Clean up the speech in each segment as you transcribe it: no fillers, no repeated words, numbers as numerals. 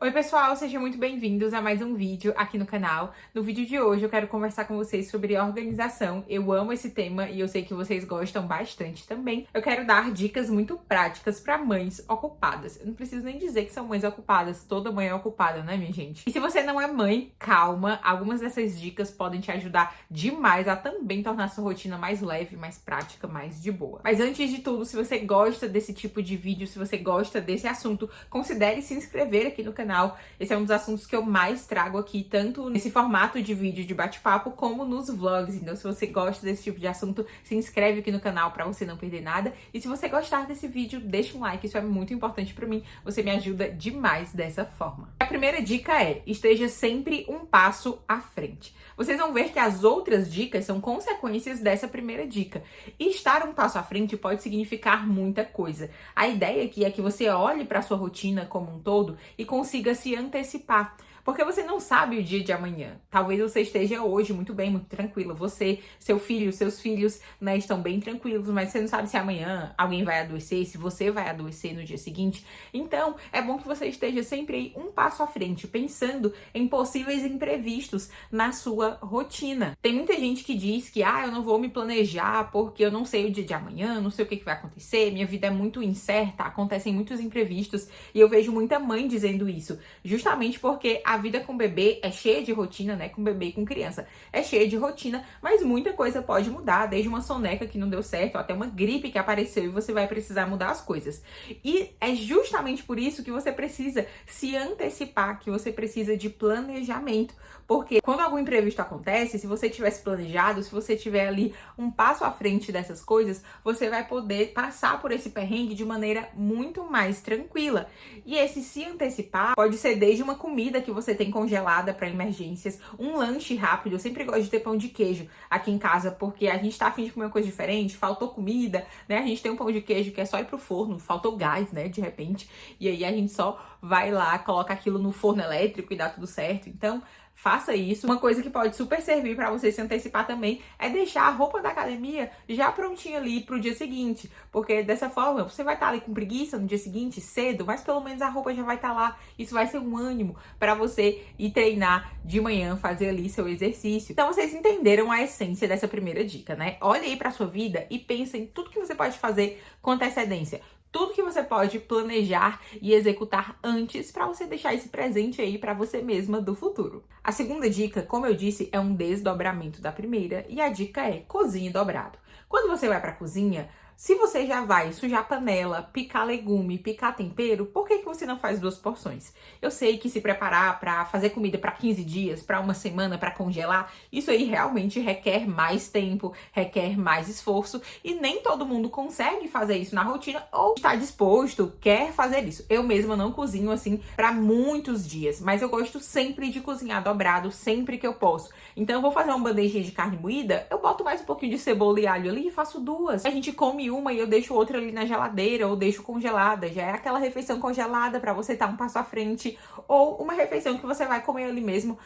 Oi pessoal, sejam muito bem-vindos a mais um vídeo aqui no canal. No vídeo de hoje eu quero conversar com vocês sobre organização. Eu amo esse tema e eu sei que vocês gostam bastante também. Eu quero dar dicas muito práticas para mães ocupadas. Eu não preciso nem dizer que são mães ocupadas, toda mãe é ocupada, né, minha gente? E se você não é mãe, calma, algumas dessas dicas podem te ajudar demais a também tornar sua rotina mais leve, mais prática, mais de boa. Mas antes de tudo, se você gosta desse tipo de vídeo, se você gosta desse assunto, considere se inscrever aqui no canal. Esse é um dos assuntos que eu mais trago aqui, tanto nesse formato de vídeo de bate-papo, como nos vlogs. Então, se você gosta desse tipo de assunto, se inscreve aqui no canal para você não perder nada. E se você gostar desse vídeo, deixa um like, isso é muito importante para mim. Você me ajuda demais dessa forma. A primeira dica é: esteja sempre um passo à frente. Vocês vão ver que as outras dicas são consequências dessa primeira dica. E estar um passo à frente pode significar muita coisa. A ideia aqui é que você olhe para a sua rotina como um todo e consiga se antecipar. Porque você não sabe o dia de amanhã. Talvez você esteja hoje muito bem, muito tranquila. Você, seu filho, seus filhos, né, estão bem tranquilos, mas você não sabe se amanhã alguém vai adoecer, se você vai adoecer no dia seguinte. Então, é bom que você esteja sempre aí um passo à frente, pensando em possíveis imprevistos na sua rotina. Tem muita gente que diz que, eu não vou me planejar porque eu não sei o dia de amanhã, não sei o que vai acontecer, minha vida é muito incerta, acontecem muitos imprevistos, e eu vejo muita mãe dizendo isso, justamente porque a vida com bebê é cheia de rotina, né? Com bebê e com criança. É cheia de rotina, mas muita coisa pode mudar, desde uma soneca que não deu certo, até uma gripe que apareceu e você vai precisar mudar as coisas. E é justamente por isso que você precisa se antecipar, que você precisa de planejamento. Porque quando algum imprevisto acontece, se você tivesse planejado, se você tiver ali um passo à frente dessas coisas, você vai poder passar por esse perrengue de maneira muito mais tranquila. E esse se antecipar pode ser desde uma comida que você tem congelada para emergências, um lanche rápido. Eu sempre gosto de ter pão de queijo aqui em casa, porque a gente tá a fim de comer uma coisa diferente, faltou comida, né? A gente tem um pão de queijo que é só ir pro forno, faltou gás, né, de repente. E aí a gente só vai lá, coloca aquilo no forno elétrico e dá tudo certo. Então, faça isso. Uma coisa que pode super servir para você se antecipar também é deixar a roupa da academia já prontinha ali pro dia seguinte, porque dessa forma você vai estar ali com preguiça no dia seguinte, cedo, mas pelo menos a roupa já vai estar lá. Isso vai ser um ânimo para você ir treinar de manhã, fazer ali seu exercício. Então vocês entenderam a essência dessa primeira dica, né? Olhe aí para sua vida e pense em tudo que você pode fazer com antecedência. Tudo que você pode planejar e executar antes para você deixar esse presente aí para você mesma do futuro. A segunda dica, como eu disse, é um desdobramento da primeira, e a dica é: cozinhe dobrado. Quando você vai para a cozinha, se você já vai sujar a panela, picar legume, picar tempero, por que você não faz 2 porções? Eu sei que se preparar para fazer comida para 15 dias, para uma semana, para congelar, isso aí realmente requer mais tempo, requer mais esforço, e nem todo mundo consegue fazer isso na rotina ou está disposto, quer fazer isso. Eu mesma não cozinho assim para muitos dias, mas eu gosto sempre de cozinhar dobrado, sempre que eu posso. Então eu vou fazer uma bandejinha de carne moída, eu boto mais um pouquinho de cebola e alho ali e faço 2. A gente come uma e eu deixo outra ali na geladeira ou deixo congelada. Já é aquela refeição congelada para você estar um passo à frente, ou uma refeição que você vai comer ali mesmo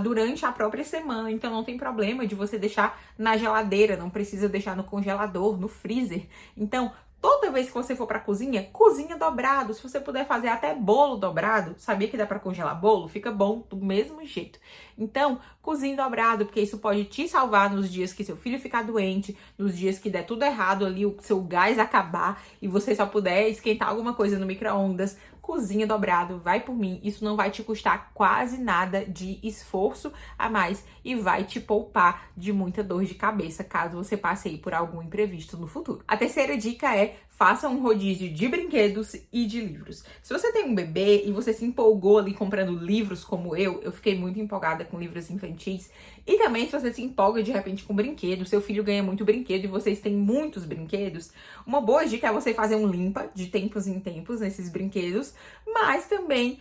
durante a própria semana. Então não tem problema de você deixar na geladeira, não precisa deixar no congelador, no freezer. Então, toda vez que você for pra cozinha, cozinha dobrado. Se você puder fazer até bolo dobrado, sabia que dá pra congelar bolo? Fica bom do mesmo jeito. Então, cozinhe dobrado, porque isso pode te salvar nos dias que seu filho ficar doente, nos dias que der tudo errado ali, o seu gás acabar e você só puder esquentar alguma coisa no micro-ondas. Cozinha dobrado, vai por mim, isso não vai te custar quase nada de esforço a mais e vai te poupar de muita dor de cabeça caso você passe aí por algum imprevisto no futuro. A terceira dica é: faça um rodízio de brinquedos e de livros. Se você tem um bebê e você se empolgou ali comprando livros como eu fiquei muito empolgada com livros infantis, e também se você se empolga de repente com brinquedos, seu filho ganha muito brinquedo e vocês têm muitos brinquedos, uma boa dica é você fazer um limpa de tempos em tempos nesses brinquedos, mas também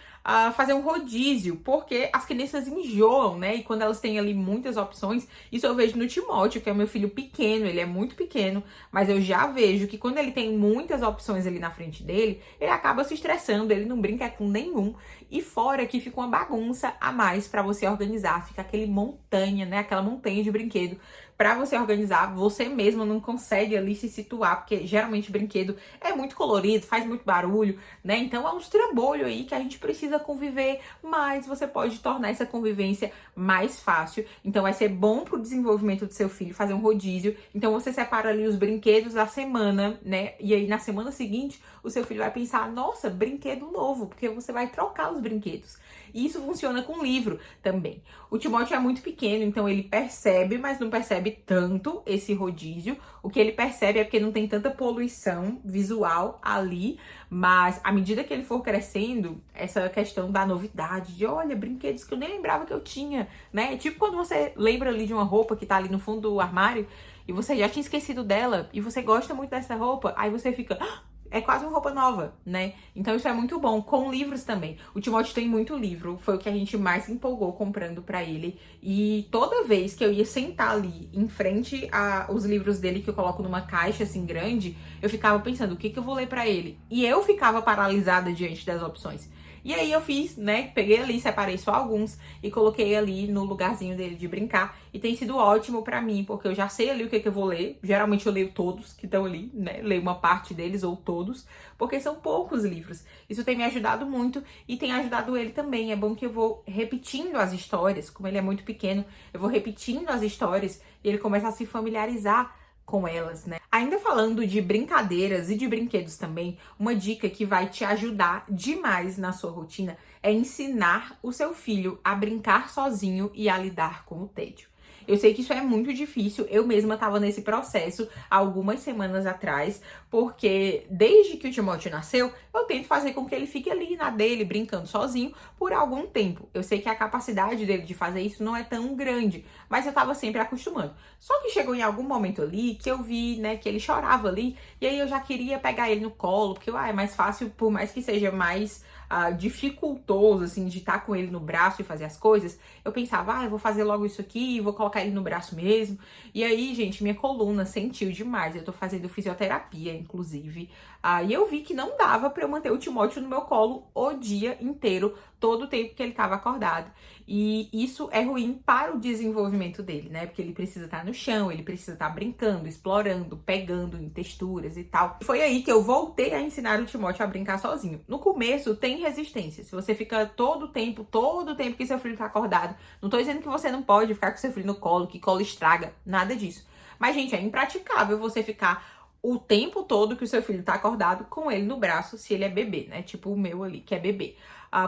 fazer um rodízio, porque as crianças enjoam, né? E quando elas têm ali muitas opções, isso eu vejo no Timóteo, que é o meu filho pequeno, ele é muito pequeno, mas eu já vejo que quando ele tem muitas opções ali na frente dele, ele acaba se estressando, ele não brinca com nenhum, e fora que fica uma bagunça a mais para você organizar, fica aquele montanha, né? Aquela montanha de brinquedo para você organizar, você mesmo não consegue ali se situar, porque geralmente brinquedo é muito colorido, faz muito barulho, né? Então é uns trambolho aí que a gente precisa precisa conviver, mas você pode tornar essa convivência mais fácil. Então vai ser bom pro desenvolvimento do seu filho fazer um rodízio. Então você separa ali os brinquedos da semana, né? E aí na semana seguinte o seu filho vai pensar, nossa, brinquedo novo, porque você vai trocar os brinquedos. E isso funciona com livro também. O Timóteo é muito pequeno, então ele percebe, mas não percebe tanto esse rodízio. O que ele percebe é porque não tem tanta poluição visual ali, mas à medida que ele for crescendo, essa questão da novidade, de olha, brinquedos que eu nem lembrava que eu tinha, né? Tipo quando você lembra ali de uma roupa que tá ali no fundo do armário e você já tinha esquecido dela e você gosta muito dessa roupa, aí você fica, é quase uma roupa nova, né? Então isso é muito bom. Com livros também. O Timóteo tem muito livro. Foi o que a gente mais se empolgou comprando pra ele. E toda vez que eu ia sentar ali em frente aos livros dele, que eu coloco numa caixa assim grande, eu ficava pensando, o que eu vou ler pra ele? E eu ficava paralisada diante das opções. E aí eu fiz, né? Peguei ali, separei só alguns e coloquei ali no lugarzinho dele de brincar. E tem sido ótimo pra mim, porque eu já sei ali o que eu vou ler. Geralmente eu leio todos que estão ali, né? Leio uma parte deles ou todos, porque são poucos livros. Isso tem me ajudado muito e tem ajudado ele também. É bom que eu vou repetindo as histórias, como ele é muito pequeno, eu vou repetindo as histórias e ele começa a se familiarizar com elas, né? Ainda falando de brincadeiras e de brinquedos também, uma dica que vai te ajudar demais na sua rotina é ensinar o seu filho a brincar sozinho e a lidar com o tédio. Eu sei que isso é muito difícil, eu mesma estava nesse processo há algumas semanas atrás, porque desde que o Timóteo nasceu, eu tento fazer com que ele fique ali na dele, brincando sozinho, por algum tempo. Eu sei que a capacidade dele de fazer isso não é tão grande, mas eu estava sempre acostumando. Só que chegou em algum momento ali que eu vi, né, que ele chorava ali, e aí eu já queria pegar ele no colo, porque é mais fácil, por mais que seja mais dificultoso, assim, de estar com ele no braço e fazer as coisas, eu pensava, eu vou fazer logo isso aqui, vou colocar ele no braço mesmo. E aí, gente, minha coluna sentiu demais. Eu tô fazendo fisioterapia, inclusive. E eu vi que não dava pra eu manter o Timóteo no meu colo o dia inteiro, todo o tempo que ele tava acordado. E isso é ruim para o desenvolvimento dele, né? Porque ele precisa estar no chão, ele precisa estar brincando, explorando, pegando em texturas e tal. Foi aí que eu voltei a ensinar o Timóteo a brincar sozinho. No começo tem resistência. Se você fica todo o tempo que seu filho tá acordado, não tô dizendo que você não pode ficar com seu filho no colo, que colo estraga, nada disso. Mas, gente, é impraticável você ficar o tempo todo que o seu filho tá acordado com ele no braço, se ele é bebê, né? Tipo o meu ali, que é bebê.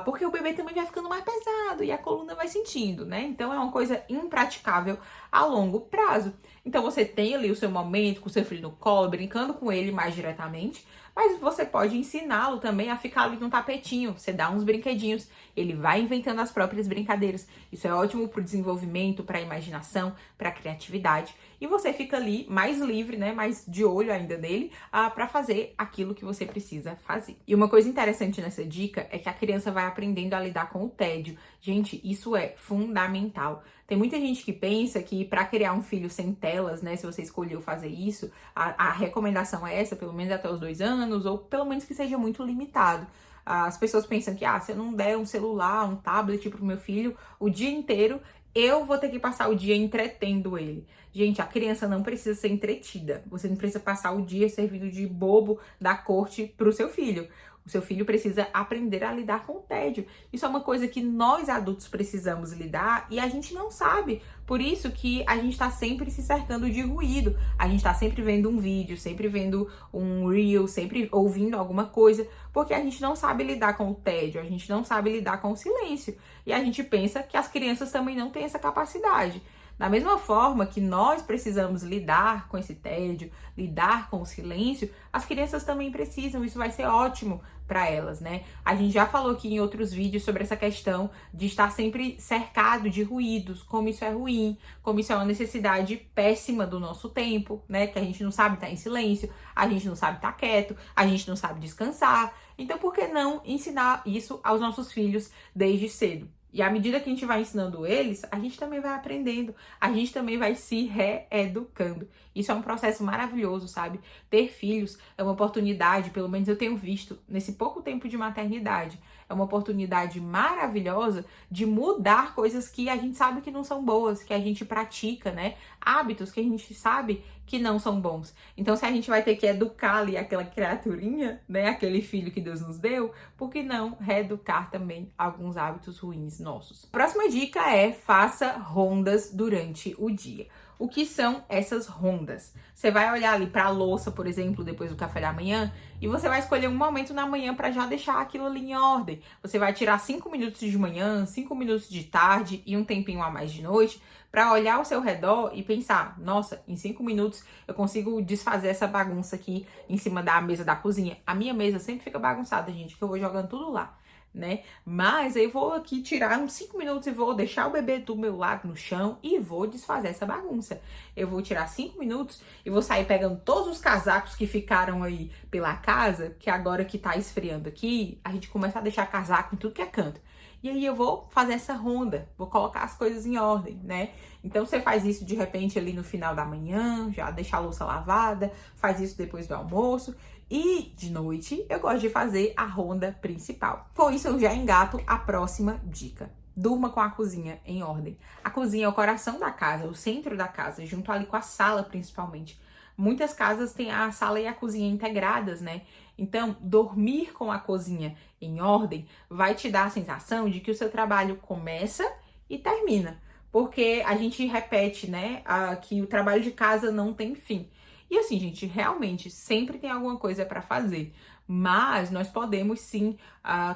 Porque o bebê também vai ficando mais pesado e a coluna vai sentindo, né? Então é uma coisa impraticável a longo prazo. Então você tem ali o seu momento com o seu filho no colo, brincando com ele mais diretamente, mas você pode ensiná-lo também a ficar ali no tapetinho. Você dá uns brinquedinhos, ele vai inventando as próprias brincadeiras. Isso é ótimo pro desenvolvimento, pra imaginação, pra criatividade. E você fica ali mais livre, né? Mais de olho ainda nele, pra fazer aquilo que você precisa fazer. E uma coisa interessante nessa dica é que a criança vai aprendendo a lidar com o tédio. Gente, isso é fundamental. Tem muita gente que pensa que para criar um filho sem telas, né, se você escolheu fazer isso, a recomendação é essa, pelo menos até os 2 anos, ou pelo menos que seja muito limitado. As pessoas pensam que, se eu não der um celular, um tablet pro meu filho o dia inteiro, eu vou ter que passar o dia entretendo ele. Gente, a criança não precisa ser entretida. Você não precisa passar o dia servindo de bobo da corte pro seu filho. O seu filho precisa aprender a lidar com o tédio. Isso é uma coisa que nós adultos precisamos lidar e a gente não sabe. Por isso que a gente tá sempre se cercando de ruído. A gente tá sempre vendo um vídeo, sempre vendo um reel, sempre ouvindo alguma coisa, porque a gente não sabe lidar com o tédio, a gente não sabe lidar com o silêncio. E a gente pensa que as crianças também não têm essa capacidade. Da mesma forma que nós precisamos lidar com esse tédio, lidar com o silêncio, as crianças também precisam, isso vai ser ótimo para elas, né? A gente já falou aqui em outros vídeos sobre essa questão de estar sempre cercado de ruídos, como isso é ruim, como isso é uma necessidade péssima do nosso tempo, né? Que a gente não sabe estar em silêncio, a gente não sabe estar quieto, a gente não sabe descansar. Então, por que não ensinar isso aos nossos filhos desde cedo? E à medida que a gente vai ensinando eles, a gente também vai aprendendo, a gente também vai se reeducando. Isso é um processo maravilhoso, sabe? Ter filhos é uma oportunidade, pelo menos eu tenho visto nesse pouco tempo de maternidade, é é uma oportunidade maravilhosa de mudar coisas que a gente sabe que não são boas, que a gente pratica, né? Hábitos que a gente sabe que não são bons. Então, se a gente vai ter que educar ali aquela criaturinha, né? Aquele filho que Deus nos deu, por que não reeducar também alguns hábitos ruins nossos? Próxima dica é: faça rondas durante o dia. O que são essas rondas? Você vai olhar ali para a louça, por exemplo, depois do café da manhã, e você vai escolher um momento na manhã para já deixar aquilo ali em ordem. Você vai tirar 5 minutos de manhã, 5 minutos de tarde e um tempinho a mais de noite para olhar ao seu redor e pensar: nossa, em 5 minutos eu consigo desfazer essa bagunça aqui em cima da mesa da cozinha. A minha mesa sempre fica bagunçada, gente, que eu vou jogando tudo lá, né? Mas eu vou aqui tirar uns 5 minutos e vou deixar o bebê do meu lado no chão e vou desfazer essa bagunça. Eu vou tirar 5 minutos e vou sair pegando todos os casacos que ficaram aí pela casa, que agora que tá esfriando aqui, a gente começa a deixar casaco em tudo que é canto. E aí eu vou fazer essa ronda, vou colocar as coisas em ordem, né? Então você faz isso de repente ali no final da manhã, já deixa a louça lavada, faz isso depois do almoço. E de noite eu gosto de fazer a ronda principal. Com isso eu já engato a próxima dica. Durma com a cozinha em ordem. A cozinha é o coração da casa, o centro da casa, junto ali com a sala principalmente. Muitas casas têm a sala e a cozinha integradas, né? Então, dormir com a cozinha em ordem vai te dar a sensação de que o seu trabalho começa e termina. Porque a gente repete, né, que o trabalho de casa não tem fim. E assim, gente, realmente sempre tem alguma coisa para fazer. Mas nós podemos sim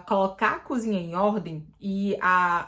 colocar a cozinha em ordem e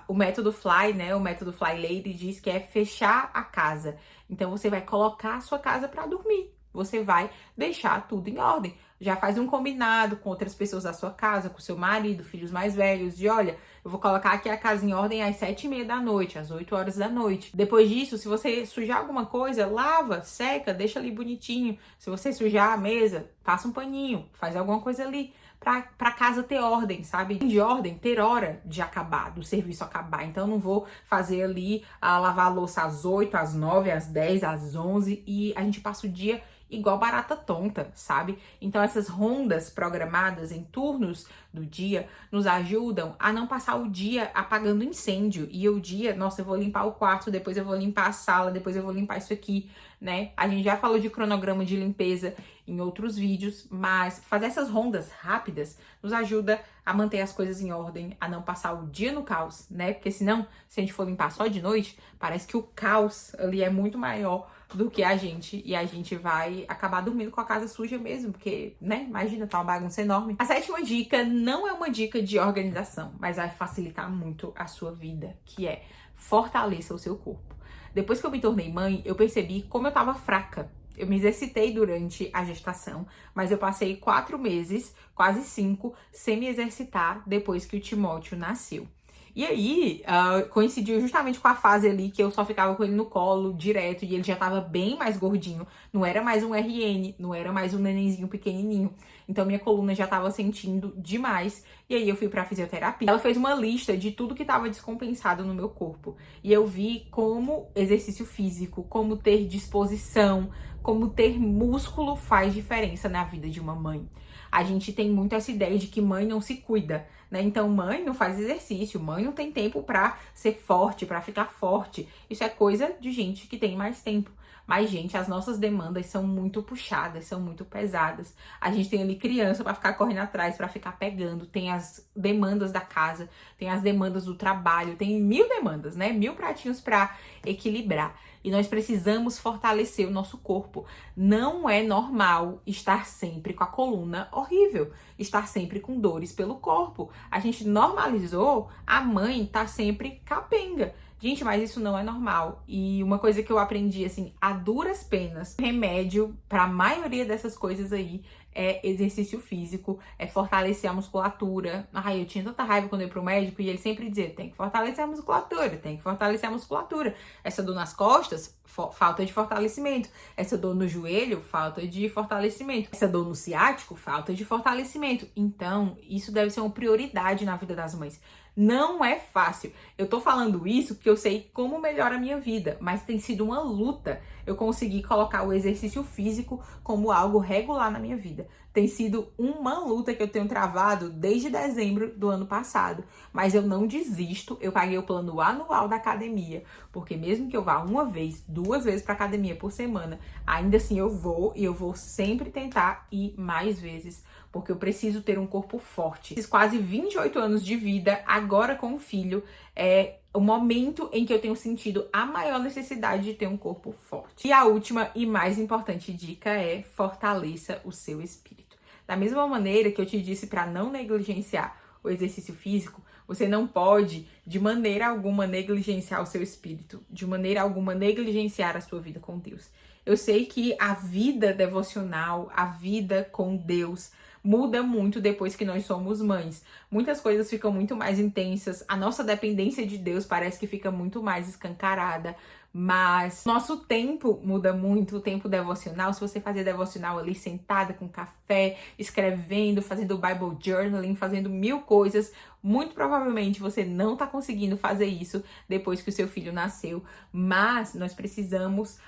o método Fly, né? O método Fly Lady diz que é fechar a casa. Então você vai colocar a sua casa para dormir. Você vai deixar tudo em ordem. Já faz um combinado com outras pessoas da sua casa, com seu marido, filhos mais velhos, de olha, eu vou colocar aqui a casa em ordem às 7h30 da noite, às 8 horas da noite. Depois disso, se você sujar alguma coisa, lava, seca, deixa ali bonitinho. Se você sujar a mesa, passa um paninho, faz alguma coisa ali pra casa ter ordem, sabe? De ordem, ter hora de acabar, do serviço acabar. Então, eu não vou fazer ali lavar a louça às 8, às 9, às 10, às 11 e a gente passa o dia igual barata tonta, sabe? Então essas rondas programadas em turnos do dia nos ajudam a não passar o dia apagando incêndio. E o dia, nossa, eu vou limpar o quarto, depois eu vou limpar a sala, depois eu vou limpar isso aqui, né? A gente já falou de cronograma de limpeza em outros vídeos, mas fazer essas rondas rápidas nos ajuda a manter as coisas em ordem, a não passar o dia no caos, né? Porque senão, se a gente for limpar só de noite, parece que o caos ali é muito maior do que a gente, e a gente vai acabar dormindo com a casa suja mesmo, porque, né, imagina, tá uma bagunça enorme. A sétima dica não é uma dica de organização, mas vai facilitar muito a sua vida, que é fortaleça o seu corpo. Depois que eu me tornei mãe, eu percebi como eu tava fraca. Eu me exercitei durante a gestação, mas eu passei 4 meses, quase 5, sem me exercitar depois que o Timóteo nasceu. E aí, coincidiu justamente com a fase ali que eu só ficava com ele no colo direto e ele já tava bem mais gordinho. Não era mais um RN, não era mais um nenenzinho pequenininho. Então, minha coluna já tava sentindo demais. E aí, eu fui pra fisioterapia. Ela fez uma lista de tudo que tava descompensado no meu corpo. E eu vi como exercício físico, como ter disposição, como ter músculo faz diferença na vida de uma mãe. A gente tem muito essa ideia de que mãe não se cuida, né? Então, mãe não faz exercício, mãe não tem tempo pra ser forte, pra ficar forte. Isso é coisa de gente que tem mais tempo. Mas, gente, as nossas demandas são muito puxadas, são muito pesadas. A gente tem ali criança pra ficar correndo atrás, pra ficar pegando. Tem as demandas da casa, tem as demandas do trabalho, tem 1000 demandas, né? 1000 pratinhos pra equilibrar. E nós precisamos fortalecer o nosso corpo. Não é normal estar sempre com a coluna horrível, estar sempre com dores pelo corpo. A gente normalizou a mãe estar sempre capenga. Gente, mas isso não é normal. E uma coisa que eu aprendi, assim, a duras penas, remédio para a maioria dessas coisas aí é exercício físico, é fortalecer a musculatura. Ai, eu tinha tanta raiva quando eu ia pro médico e ele sempre dizia, tem que fortalecer a musculatura, tem que fortalecer a musculatura. Essa dor nas costas, falta de fortalecimento. Essa dor no joelho, falta de fortalecimento. Essa dor no ciático, falta de fortalecimento. Então, isso deve ser uma prioridade na vida das mães. Não é fácil. Eu tô falando isso porque eu sei como melhora a minha vida, mas tem sido uma luta eu conseguir colocar o exercício físico como algo regular na minha vida. Tem sido uma luta que eu tenho travado desde dezembro do ano passado, mas eu não desisto. Eu paguei o plano anual da academia, porque mesmo que eu vá uma vez, 2 vezes para academia por semana, ainda assim eu vou, e eu vou sempre tentar ir mais vezes, porque eu preciso ter um corpo forte. Esses quase 28 anos de vida, agora com o filho, é o momento em que eu tenho sentido a maior necessidade de ter um corpo forte. E a última e mais importante dica é: fortaleça o seu espírito. Da mesma maneira que eu te disse para não negligenciar o exercício físico, você não pode, de maneira alguma, negligenciar o seu espírito, de maneira alguma, negligenciar a sua vida com Deus. Eu sei que a vida devocional, a vida com Deus, muda muito depois que nós somos mães. Muitas coisas ficam muito mais intensas, a nossa dependência de Deus parece que fica muito mais escancarada, mas nosso tempo muda muito, o tempo devocional. Se você fazer devocional ali sentada com café, escrevendo, fazendo Bible Journaling, fazendo 1000 coisas, muito provavelmente você não está conseguindo fazer isso depois que o seu filho nasceu, mas nós precisamos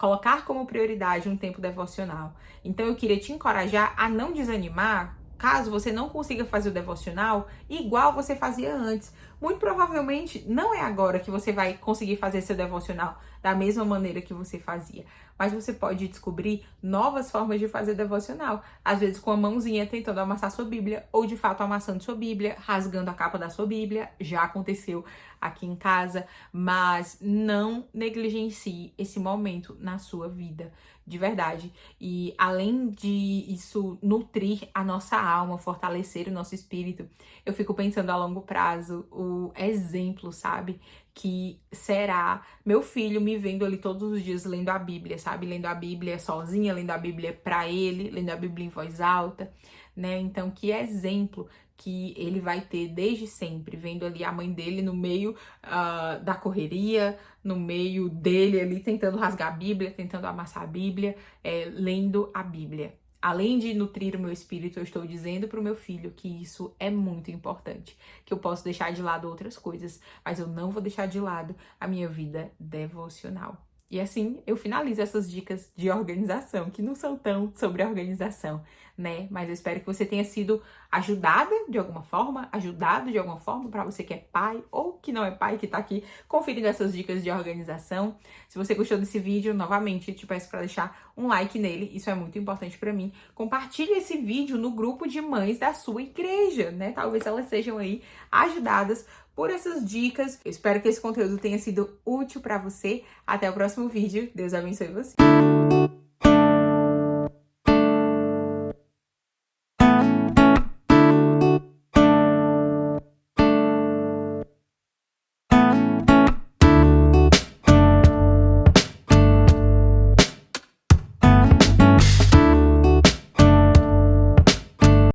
colocar como prioridade um tempo devocional. Então eu queria te encorajar a não desanimar caso você não consiga fazer o devocional igual você fazia antes. Muito provavelmente não é agora que você vai conseguir fazer seu devocional da mesma maneira que você fazia, mas você pode descobrir novas formas de fazer devocional. Às vezes com a mãozinha tentando amassar sua Bíblia, ou de fato amassando sua Bíblia, rasgando a capa da sua Bíblia. Já aconteceu aqui em casa, mas não negligencie esse momento na sua vida, de verdade. E além de isso nutrir a nossa alma, fortalecer o nosso espírito, eu fico pensando a longo prazo o exemplo, sabe? Que será meu filho me vendo ali todos os dias lendo a Bíblia, sabe? Lendo a Bíblia sozinha, lendo a Bíblia pra ele, lendo a Bíblia em voz alta, né? Então, que exemplo que ele vai ter desde sempre, vendo ali a mãe dele no meio da correria, no meio dele ali tentando rasgar a Bíblia, tentando amassar a Bíblia, lendo a Bíblia. Além de nutrir o meu espírito, eu estou dizendo para o meu filho que isso é muito importante, que eu posso deixar de lado outras coisas, mas eu não vou deixar de lado a minha vida devocional. E assim, eu finalizo essas dicas de organização, que não são tão sobre organização, né? Mas eu espero que você tenha sido ajudado de alguma forma para você que é pai ou que não é pai, que tá aqui conferindo essas dicas de organização. Se você gostou desse vídeo, novamente, te peço para deixar um like nele, isso é muito importante para mim. Compartilhe esse vídeo no grupo de mães da sua igreja, né? Talvez elas sejam aí ajudadas por essas dicas. Eu espero que esse conteúdo tenha sido útil para você. Até o próximo vídeo. Deus abençoe você.